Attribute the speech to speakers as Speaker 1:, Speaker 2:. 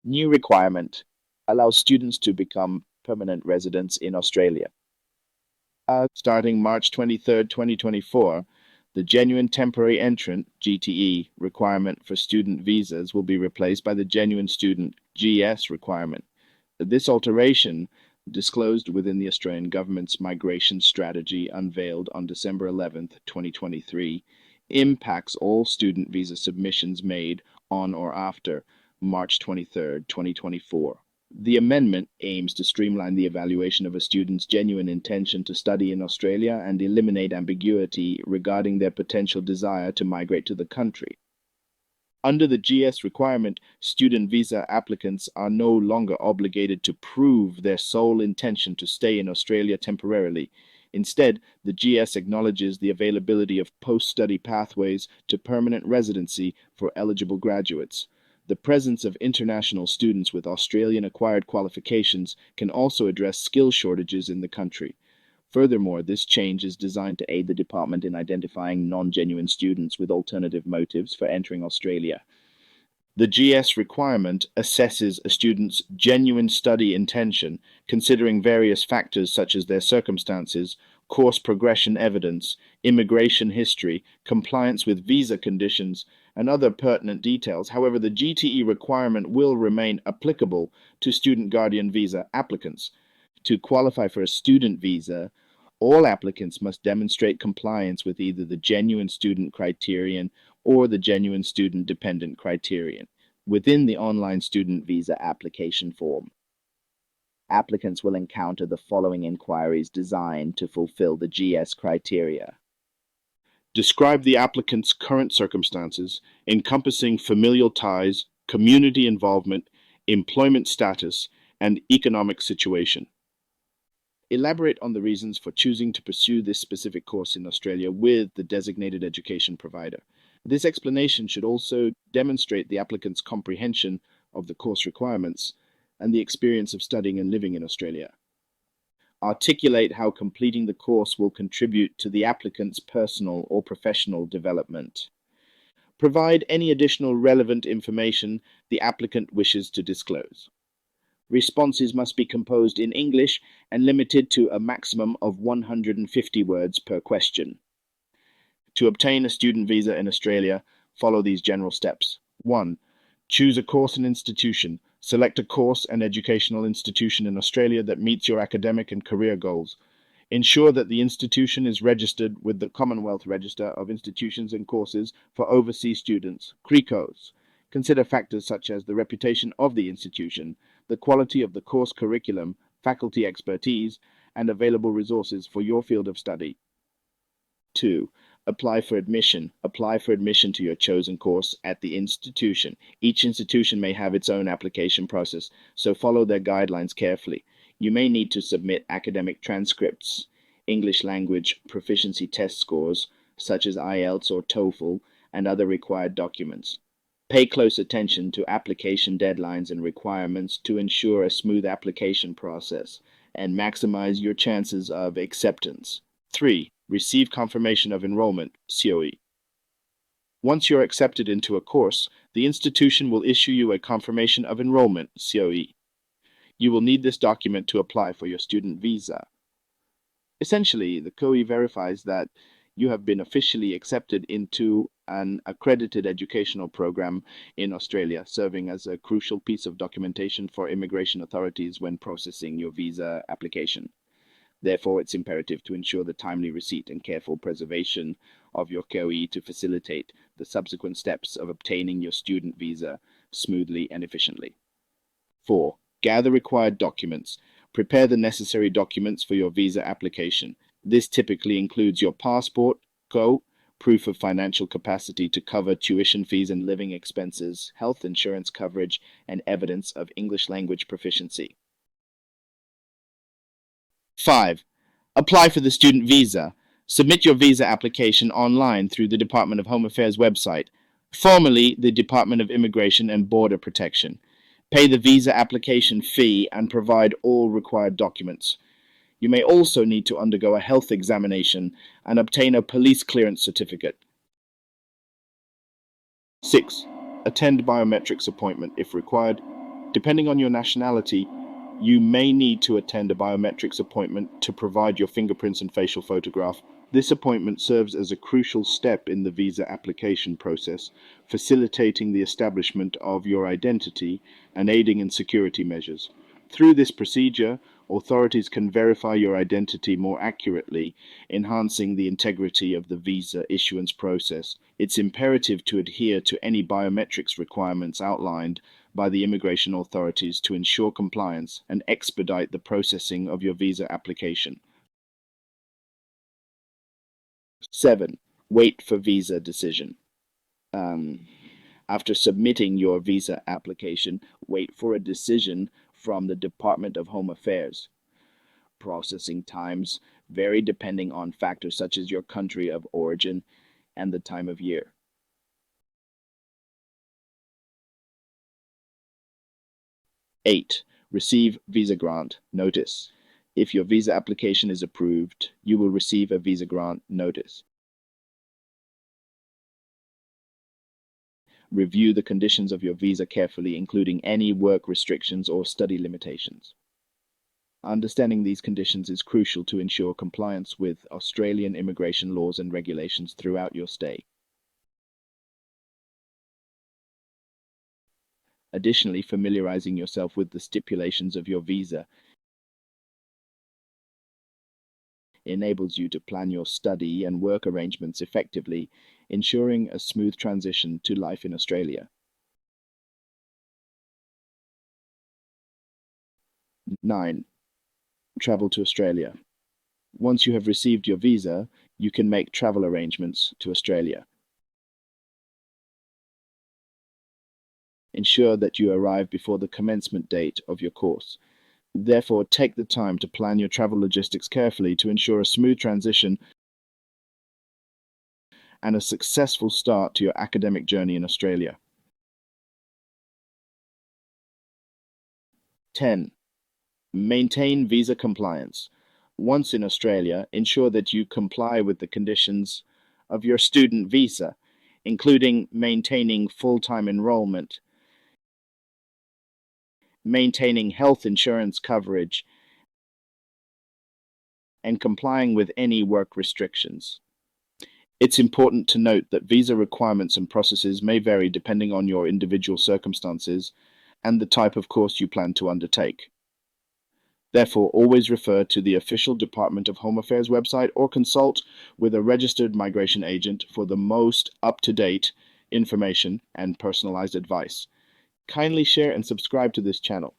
Speaker 1: New requirement allows students to become permanent residents in Australia. Starting March 23rd, 2024, the Genuine Temporary Entrant (GTE) requirement for student visas will be replaced by the Genuine Student (GS) requirement. This alteration, disclosed within the Australian Government's migration strategy unveiled on December 11th, 2023, impacts all student visa submissions made on or after March 23rd, 2024. The amendment aims to streamline the evaluation of a student's genuine intention to study in Australia and eliminate ambiguity regarding their potential desire to migrate to the country. Under the GS requirement, student visa applicants are no longer obligated to prove their sole intention to stay in Australia temporarily. Instead, the GS acknowledges the availability of post-study pathways to permanent residency for eligible graduates. The presence of international students with Australian acquired qualifications can also address skill shortages in the country. Furthermore, this change is designed to aid the department in identifying non-genuine students with alternative motives for entering Australia. The GS requirement assesses a student's genuine study intention, considering various factors such as their circumstances, course progression evidence, immigration history, compliance with visa conditions, and other pertinent details. However, the GTE requirement will remain applicable to student guardian visa applicants. To qualify for a student visa, all applicants must demonstrate compliance with either the genuine student criterion or the genuine student dependent criterion within the online student visa application form. Applicants will encounter the following inquiries designed to fulfill the GS criteria. Describe the applicant's current circumstances, encompassing familial ties, community involvement, employment status, and economic situation. Elaborate on the reasons for choosing to pursue this specific course in Australia with the designated education provider. This explanation should also demonstrate the applicant's comprehension of the course requirements and the experience of studying and living in Australia. Articulate how completing the course will contribute to the applicant's personal or professional development. Provide any additional relevant information the applicant wishes to disclose. Responses must be composed in English and limited to a maximum of 150 words per question. To obtain a student visa in Australia, follow these general steps. 1. Choose a course and institution. Select a course and educational institution in Australia that meets your academic and career goals. Ensure that the institution is registered with the Commonwealth Register of Institutions and Courses for Overseas Students, CRECOS. Consider factors such as the reputation of the institution, the quality of the course curriculum, faculty expertise, and available resources for your field of study. 2. Apply for admission. Apply for admission to your chosen course at the institution. Each institution may have its own application process, so follow their guidelines carefully. You may need to submit academic transcripts, English language proficiency test scores, such as IELTS or TOEFL, and other required documents. Pay close attention to application deadlines and requirements to ensure a smooth application process and maximize your chances of acceptance. 3. Receive confirmation of enrollment, COE. Once you're accepted into a course, the institution will issue you a confirmation of enrollment, COE. You will need this document to apply for your student visa. Essentially, the COE verifies that you have been officially accepted into an accredited educational program in Australia, serving as a crucial piece of documentation for immigration authorities when processing your visa application. Therefore, it's imperative to ensure the timely receipt and careful preservation of your COE to facilitate the subsequent steps of obtaining your student visa smoothly and efficiently. 4. Gather required documents. Prepare the necessary documents for your visa application. This typically includes your passport, proof of financial capacity to cover tuition fees and living expenses, health insurance coverage, and evidence of English language proficiency. 5. Apply for the student visa. Submit your visa application online through the Department of Home Affairs website, formerly the Department of Immigration and Border Protection. Pay the visa application fee and provide all required documents. You may also need to undergo a health examination and obtain a police clearance certificate. 6. Attend biometrics appointment if required. Depending on your nationality, you may need to attend a biometrics appointment to provide your fingerprints and facial photograph. This appointment serves as a crucial step in the visa application process, facilitating the establishment of your identity and aiding in security measures. Through this procedure, authorities can verify your identity more accurately, enhancing the integrity of the visa issuance process. It's imperative to adhere to any biometrics requirements outlined by the immigration authorities to ensure compliance and expedite the processing of your visa application. 7. Wait for visa decision. After submitting your visa application, wait for a decision from the Department of Home Affairs. Processing times vary depending on factors such as your country of origin and the time of year. 8. Receive visa grant notice. If your visa application is approved, you will receive a visa grant notice. Review the conditions of your visa carefully, including any work restrictions or study limitations. Understanding these conditions is crucial to ensure compliance with Australian immigration laws and regulations throughout your stay. Additionally, familiarizing yourself with the stipulations of your visa enables you to plan your study and work arrangements effectively, ensuring a smooth transition to life in Australia. 9. Travel to Australia. Once you have received your visa, you can make travel arrangements to Australia. Ensure that you arrive before the commencement date of your course. Therefore, take the time to plan your travel logistics carefully to ensure a smooth transition and a successful start to your academic journey in Australia. 10. Maintain visa compliance. Once in Australia, ensure that you comply with the conditions of your student visa, including maintaining full-time enrollment, maintaining health insurance coverage, and complying with any work restrictions. It's important to note that visa requirements and processes may vary depending on your individual circumstances and the type of course you plan to undertake. Therefore, always refer to the official Department of Home Affairs website or consult with a registered migration agent for the most up-to-date information and personalized advice. Kindly share and subscribe to this channel.